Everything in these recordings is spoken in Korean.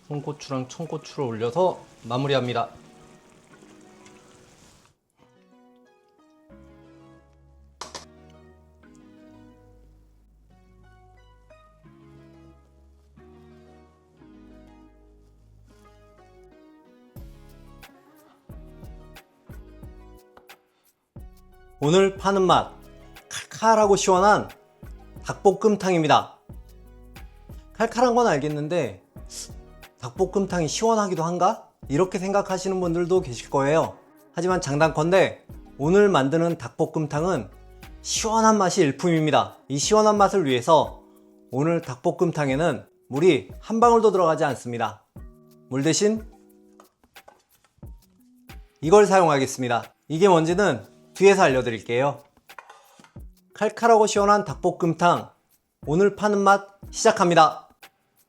홍고추랑 청고추를 올려서 마무리합니다. 오늘 파는 맛, 칼칼하고 시원한 닭볶음탕입니다. 칼칼한 건 알겠는데 닭볶음탕이 시원하기도 한가? 이렇게 생각하시는 분들도 계실 거예요. 하지만 장단컨대 오늘 만드는 닭볶음탕은 시원한 맛이 일품입니다. 이 시원한 맛을 위해서 오늘 닭볶음탕에는 물이 한 방울도 들어가지 않습니다. 물 대신 이걸 사용하겠습니다. 이게 뭔지는 뒤에서 알려드릴게요. 칼칼하고 시원한 닭볶음탕, 오늘 파는 맛 시작합니다.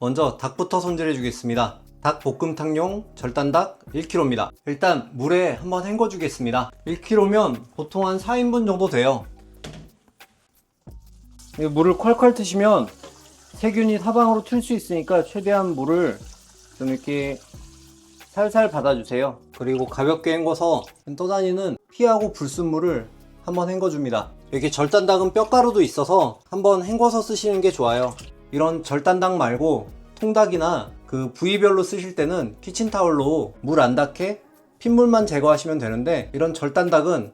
먼저 닭부터 손질해 주겠습니다. 닭볶음탕용 절단닭 1kg입니다. 일단 물에 한번 헹궈 주겠습니다. 1kg면 보통 한 4인분 정도 돼요. 물을 콸콸 트시면 세균이 사방으로 튈 수 있으니까 최대한 물을 좀 이렇게 살살 받아주세요. 그리고 가볍게 헹궈서 떠다니는 피하고 불순물을 한번 헹궈줍니다. 여기 절단닭은 뼈가루도 있어서 한번 헹궈서 쓰시는 게 좋아요. 이런 절단닭 말고 통닭이나 그 부위별로 쓰실 때는 키친타올로 물 안 닿게 핏물만 제거하시면 되는데, 이런 절단닭은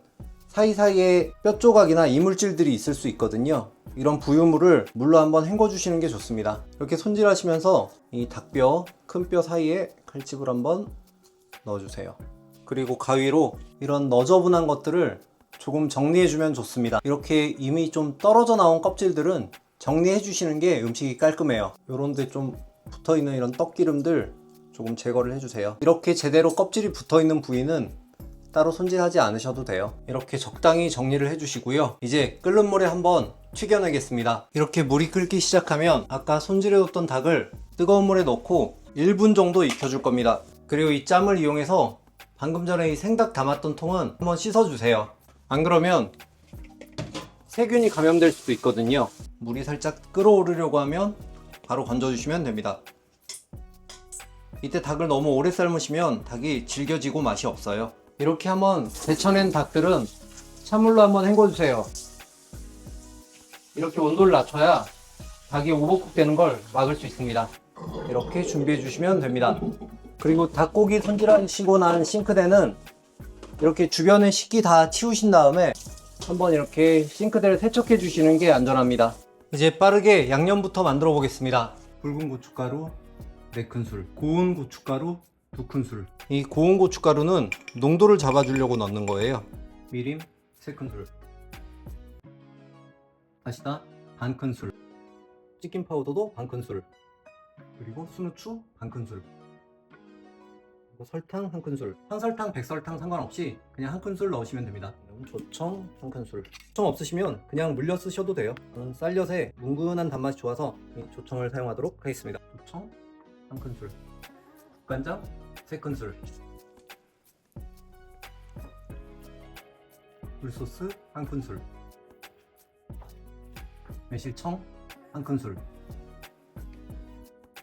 사이사이에 뼈 조각이나 이물질들이 있을 수 있거든요. 이런 부유물을 물로 한번 헹궈 주시는 게 좋습니다. 이렇게 손질하시면서 이 닭뼈, 큰 뼈 사이에 칼집을 한번 넣어주세요. 그리고 가위로 이런 너저분한 것들을 조금 정리해 주면 좋습니다. 이렇게 이미 좀 떨어져 나온 껍질들은 정리해 주시는 게 음식이 깔끔해요. 요런데 좀 붙어있는 이런 떡기름들 조금 제거를 해주세요. 이렇게 제대로 껍질이 붙어있는 부위는 따로 손질하지 않으셔도 돼요. 이렇게 적당히 정리를 해주시고요. 이제 끓는 물에 한번 튀겨내겠습니다. 이렇게 물이 끓기 시작하면 아까 손질해뒀던 닭을 뜨거운 물에 넣고 1분 정도 익혀줄 겁니다. 그리고 이 짬을 이용해서 방금 전에 이 생닭 담았던 통은 한번 씻어주세요. 안 그러면 세균이 감염될 수도 있거든요. 물이 살짝 끓어오르려고 하면 바로 건져주시면 됩니다. 이때 닭을 너무 오래 삶으시면 닭이 질겨지고 맛이 없어요. 이렇게 한번 데쳐낸 닭들은 찬물로 한번 헹궈주세요. 이렇게 온도를 낮춰야 닭이 오버쿡 되는 걸 막을 수 있습니다. 이렇게 준비해 주시면 됩니다. 그리고 닭고기 손질하시고 난 싱크대는 이렇게 주변에 식기 다 치우신 다음에 한번 이렇게 싱크대를 세척해 주시는 게 안전합니다. 이제 빠르게 양념부터 만들어 보겠습니다. 붉은 고춧가루 4큰술, 고운 고춧가루 2큰술. 이 고운 고춧가루는 농도를 잡아주려고 넣는 거예요. 미림 3큰술, 다시다 반큰술, 치킨 파우더도 반큰술, 그리고 순후추 반큰술, 그리고 설탕 1큰술. 황설탕, 백설탕 상관없이 그냥 1큰술 넣으시면 됩니다. 조청 1큰술. 조청 없으시면 그냥 물엿 쓰셔도 돼요. 저는 쌀엿에 뭉근한 단맛이 좋아서 이 조청을 사용하도록 하겠습니다. 조청 1큰술, 국간장 3큰술, 굴소스 1큰술, 매실청 1큰술,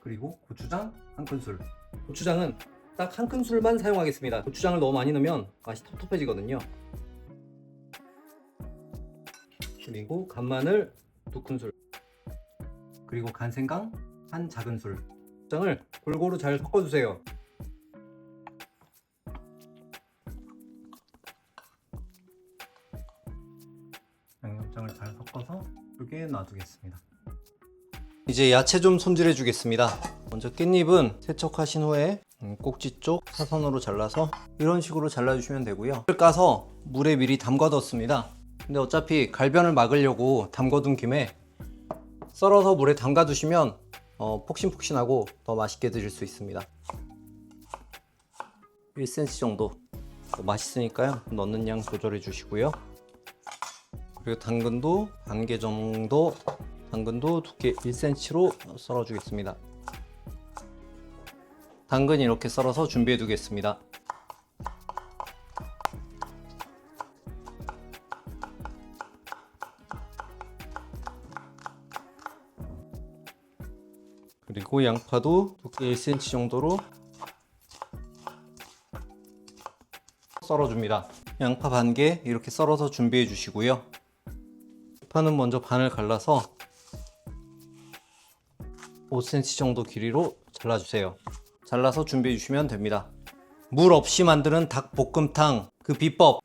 그리고 고추장 1큰술. 고추장은 딱 1큰술만 사용하겠습니다. 고추장을 너무 많이 넣으면 맛이 텁텁해지거든요. 그리고 간마늘 2큰술, 그리고 간생강 1작은술. 고추장을 골고루 잘 섞어주세요. 양념장을 잘 섞어서 이렇게 놔두겠습니다. 이제 야채 좀 손질해 주겠습니다. 먼저 깻잎은 세척하신 후에 꼭지 쪽 사선으로 잘라서 이런 식으로 잘라주시면 되고요. 을 까서 물에 미리 담가뒀습니다. 근데 어차피 갈변을 막으려고 담가둔 김에 썰어서 물에 담가두시면 폭신폭신하고 더 맛있게 드실 수 있습니다. 1cm 정도 맛있으니까요. 넣는 양 조절해 주시고요. 그리고 당근도 반 개 정도, 당근도 두께 1cm로 썰어 주겠습니다. 당근 이렇게 썰어서 준비해 두겠습니다. 그리고 양파도 두께 1cm 정도로 썰어줍니다. 양파 반 개 이렇게 썰어서 준비해 주시고요. 양파는 먼저 반을 갈라서 5cm 정도 길이로 잘라주세요. 잘라서 준비해 주시면 됩니다. 물 없이 만드는 닭볶음탕 그 비법,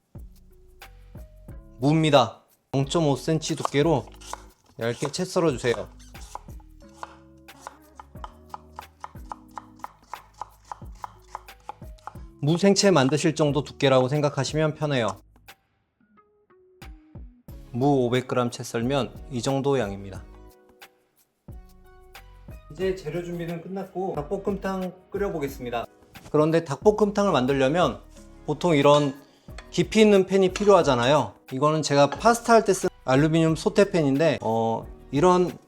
무입니다. 0.5cm 두께로 얇게 채 썰어주세요. 무 생채 만드실 정도 두께라고 생각하시면 편해요. 무 500g 채 썰면 이 정도 양입니다. 이제 재료 준비는 끝났고 닭볶음탕 끓여 보겠습니다. 그런데 닭볶음탕을 만들려면 보통 이런 깊이 있는 팬이 필요하잖아요. 이거는 제가 파스타 할 때 쓴 알루미늄 소테팬인데 이런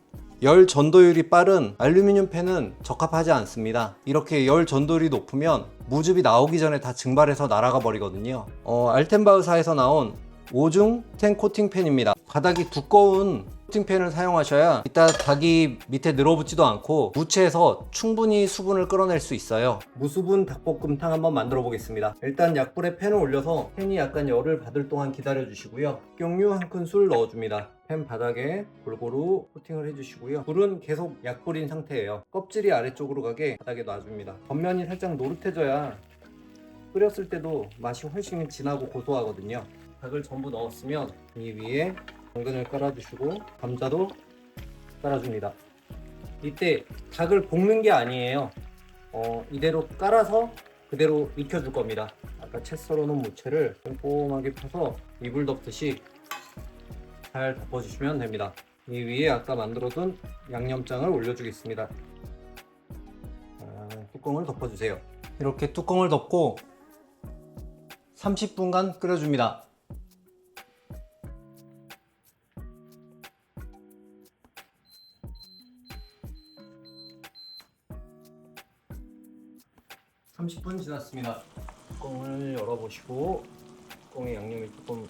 열 전도율이 빠른 알루미늄 팬은 적합하지 않습니다. 이렇게 열 전도율이 높으면 무즙이 나오기 전에 다 증발해서 날아가 버리거든요. 알텐바흐사에서 나온 5중 10 코팅 팬입니다. 바닥이 두꺼운 코팅팬을 사용하셔야 이따 닭이 밑에 늘어붙지도 않고 무채에서 충분히 수분을 끌어낼 수 있어요. 무수분 닭볶음탕 한번 만들어 보겠습니다. 일단 약불에 팬을 올려서 팬이 약간 열을 받을 동안 기다려 주시고요. 식용유 1큰술 넣어줍니다. 팬 바닥에 골고루 코팅을 해주시고요. 불은 계속 약불인 상태예요. 껍질이 아래쪽으로 가게 바닥에 놔줍니다. 겉면이 살짝 노릇해져야 끓였을 때도 맛이 훨씬 진하고 고소하거든요. 닭을 전부 넣었으면 이 위에 당근을 깔아주시고 감자도 깔아줍니다. 이때 닭을 볶는 게 아니에요. 이대로 깔아서 그대로 익혀줄 겁니다. 아까 채 썰어놓은 무채를 꼼꼼하게 펴서 이불 덮듯이 잘 덮어주시면 됩니다. 이 위에 아까 만들어둔 양념장을 올려주겠습니다. 뚜껑을 덮어주세요. 이렇게 뚜껑을 덮고 30분간 끓여줍니다. (30분) 지났습니다. 뚜껑을 열어보시고 뚜껑에 양념이 조금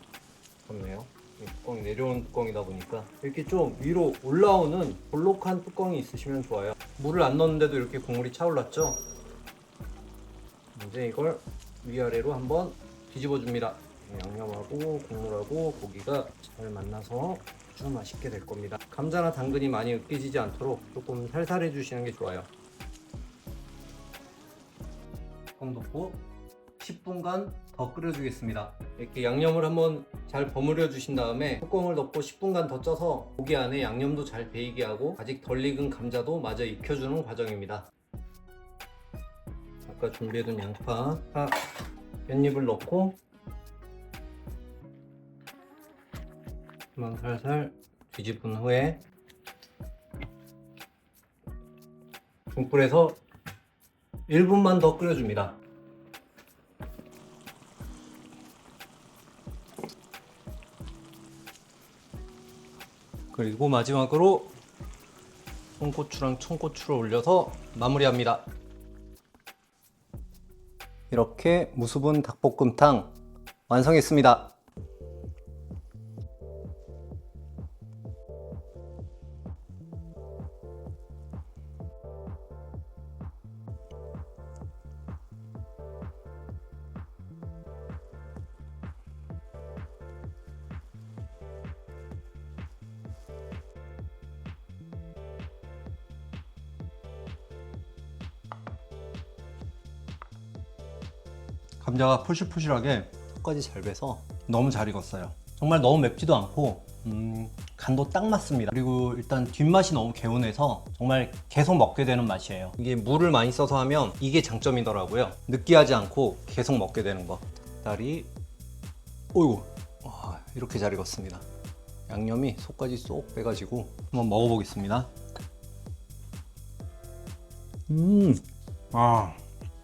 졌네요. 뚜껑이 내려오는 뚜껑이다 보니까 이렇게 좀 위로 올라오는 볼록한 뚜껑이 있으시면 좋아요. 물을 안 넣었는데도 이렇게 국물이 차올랐죠? 이제 이걸 위아래로 한번 뒤집어 줍니다. 양념하고 국물하고 고기가 잘 만나서 아주 맛있게 될 겁니다. 감자나 당근이 많이 으깨지지 않도록 조금 살살 해주시는 게 좋아요. 뚜껑 덮고 10분간 더 끓여주겠습니다. 이렇게 양념을 한번 잘 버무려 주신 다음에 뚜껑을 덮고 10분간 더 쪄서 고기 안에 양념도 잘 배이게 하고 아직 덜 익은 감자도 마저 익혀주는 과정입니다. 아까 준비해둔 양파, 깻잎을 넣고 한번 살살 뒤집은 후에 중불에서 1분만 더 끓여줍니다. 그리고 마지막으로 홍고추랑 청고추를 올려서 마무리합니다. 이렇게 무수분 닭볶음탕 완성했습니다. 감자가 푸실푸실하게 속까지 잘 배서 너무 잘 익었어요. 정말 너무 맵지도 않고 간도 딱 맞습니다. 그리고 일단 뒷맛이 너무 개운해서 정말 계속 먹게 되는 맛이에요. 이게 물을 많이 써서 하면 이게 장점이더라고요. 느끼하지 않고 계속 먹게 되는 거. 닭다리, 오이고, 이렇게 잘 익었습니다. 양념이 속까지 쏙 빼가지고 한번 먹어보겠습니다.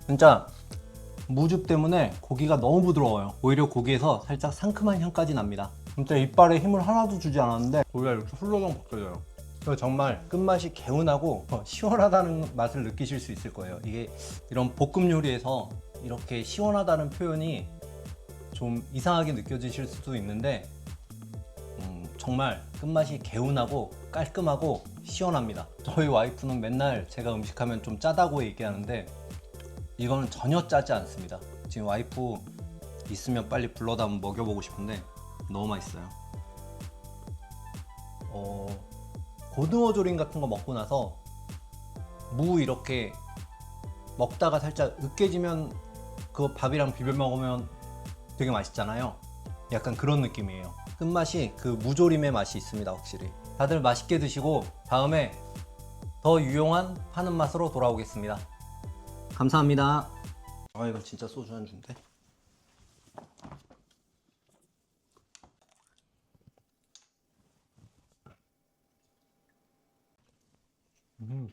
진짜 무즙 때문에 고기가 너무 부드러워요. 오히려 고기에서 살짝 상큼한 향까지 납니다. 진짜 이빨에 힘을 하나도 주지 않았는데 고기가 이렇게 훌러덩 벗겨져요. 정말 끝맛이 개운하고 시원하다는 맛을 느끼실 수 있을 거예요. 이게 이런 볶음 요리에서 이렇게 시원하다는 표현이 좀 이상하게 느껴지실 수도 있는데 정말 끝맛이 개운하고 깔끔하고 시원합니다. 저희 와이프는 맨날 제가 음식하면 좀 짜다고 얘기하는데 이거는 전혀 짜지 않습니다. 지금 와이프 있으면 빨리 불러다 한번 먹여보고 싶은데 너무 맛있어요. 고등어 조림 같은 거 먹고 나서 무 이렇게 먹다가 살짝 으깨지면 그거 밥이랑 비벼 먹으면 되게 맛있잖아요. 약간 그런 느낌이에요. 끝맛이 그 무조림의 맛이 있습니다. 확실히. 다들 맛있게 드시고 다음에 더 유용한 파는 맛으로 돌아오겠습니다. 감사합니다. 아, 이건 진짜 소주 한 주인데. 음.